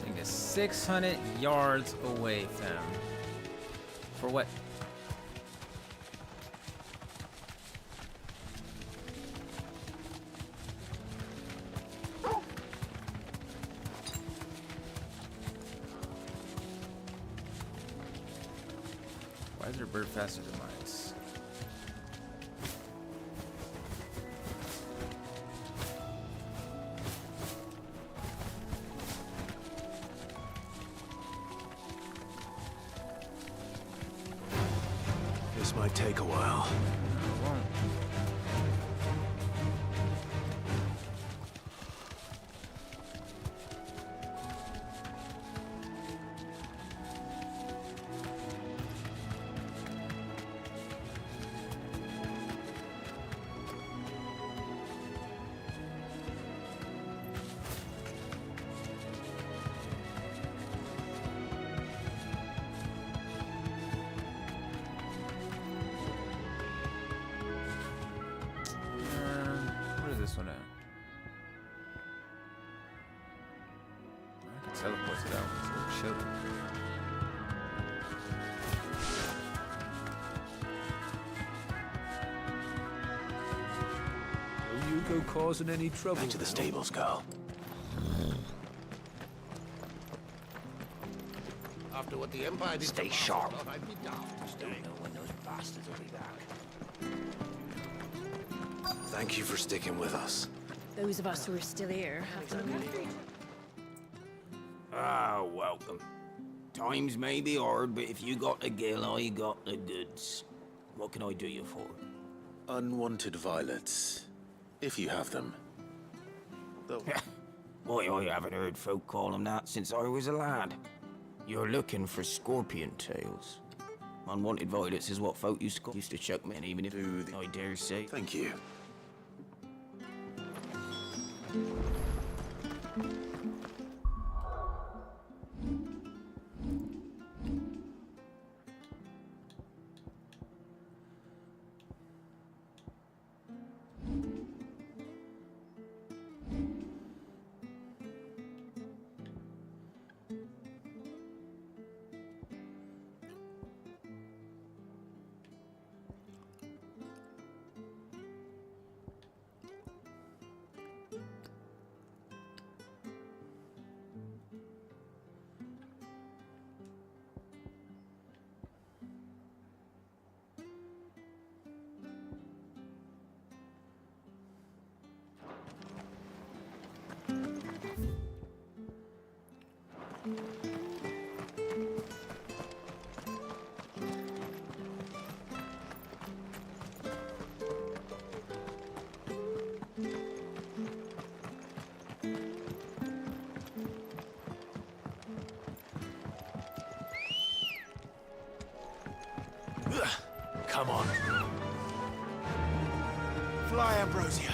think it's 600 yards away, fam. For what? Why is there a bird faster than mice? This might take a while. It won't. Where is this one at? I can teleport to that one, so we're chilling. Don't you go causing any trouble. Back to the stables, girl. After what the Empire did Stay to sharp. Barcelona, I'd be daft. Don't know when those bastards will be back. Thank you for sticking with us. Those of us who are still here have to look after you. Ah, welcome. Times may be hard, but if you got the gill, I got the goods. What can I do you for? Unwanted violets, if you have them. Why, I haven't heard folk call them that since I was a lad. You're looking for scorpion tails. Unwanted violets is what folk used to chuck men, even if I dare say. Thank you. Come on. Fly, Ambrosia.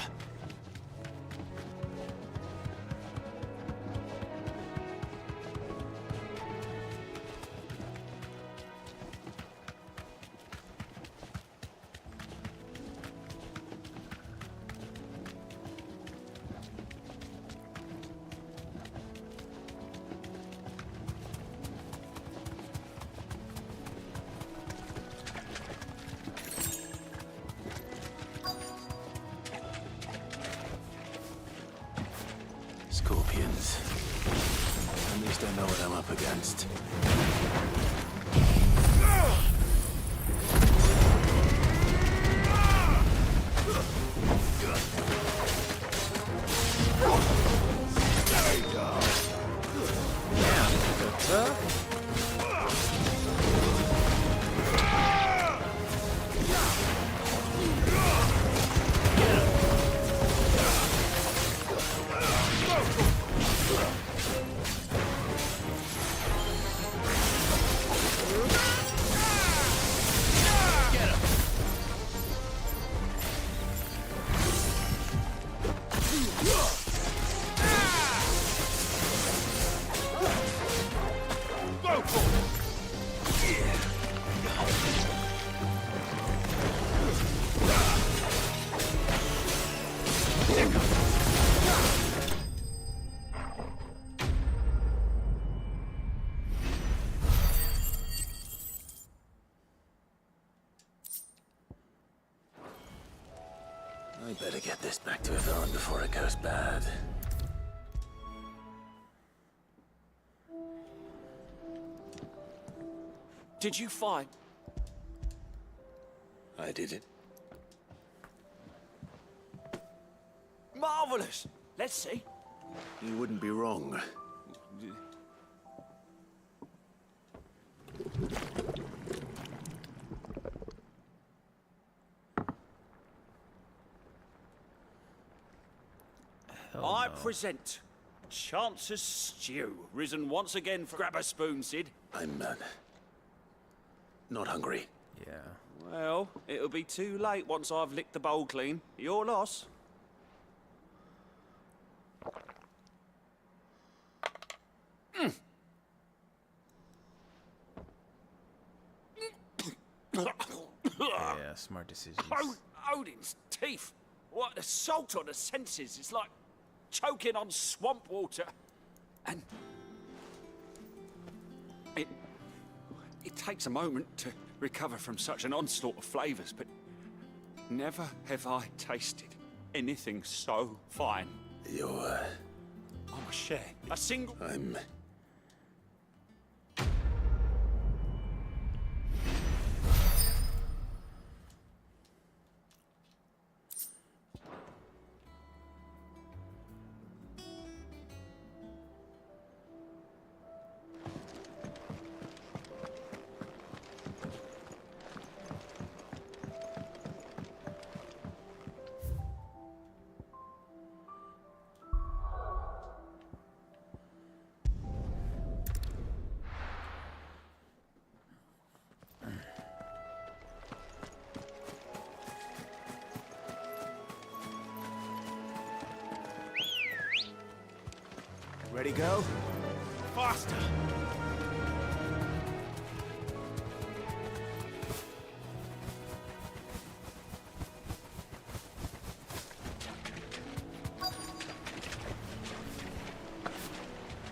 Scorpions. At least I know what I'm up against. I better get this back to Yvonne before it goes bad. Did you find? I did it. Marvelous! Let's see. You wouldn't be wrong. I present Chance's Stew, risen once again for... Grab a spoon, Sid. I'm, not hungry. Yeah. Well, it'll be too late once I've licked the bowl clean. Your loss. Yeah, smart decisions. Odin's teeth. What assault on the senses. It's like choking on swamp water. And it takes a moment to recover from such an onslaught of flavors, but never have I tasted anything so fine. You're, I'm a share. A single... I'm... Ready, go? Faster!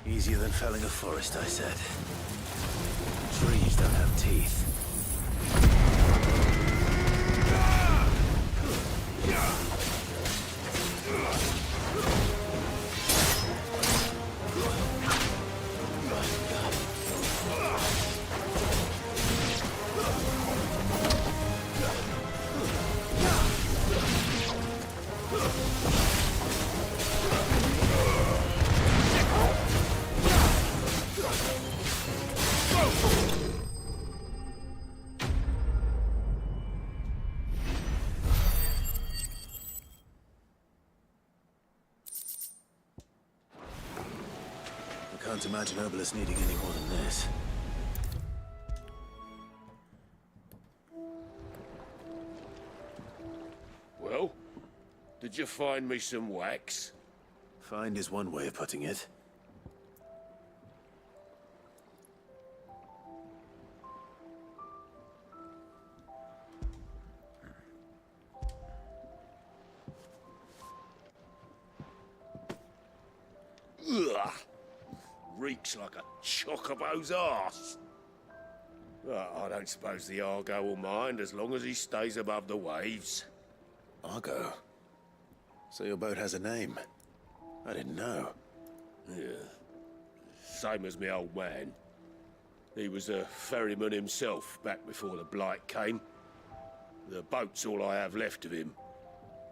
Easier than felling a forest, I said. Trees don't have teeth. I can't imagine Herbalist needing any more than this. Well, did you find me some wax? Find is one way of putting it. Ugh! Reeks like a chocobo's arse. Well, I don't suppose the Argo will mind as long as he stays above the waves. Argo? So your boat has a name? I didn't know. Yeah. Same as me old man. He was a ferryman himself back before the Blight came. The boat's all I have left of him.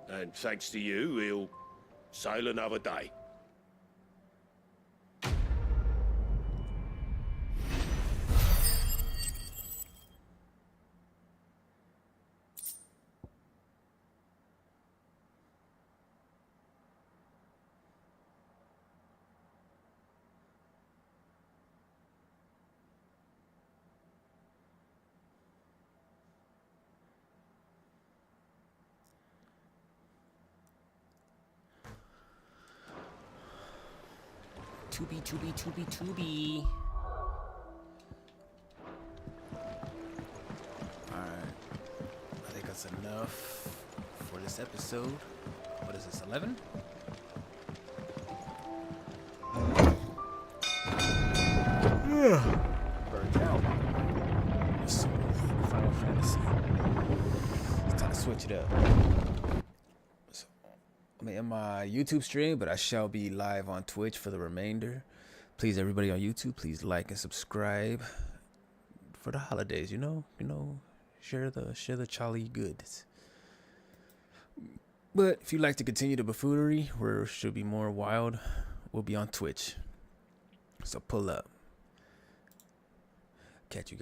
And thanks to you, he'll sail another day. To be. Alright. I think that's enough for this episode. What is this, 11? Burnt out. Smooth Final Fantasy. It's time to switch it up. Let's in my YouTube stream, but I shall be live on Twitch for the remainder. Please, everybody on YouTube, please like and subscribe for the holidays. You know, share the Charlie goods. But if you'd like to continue the buffoonery, where it should be more wild, we'll be on Twitch. So pull up. Catch you guys.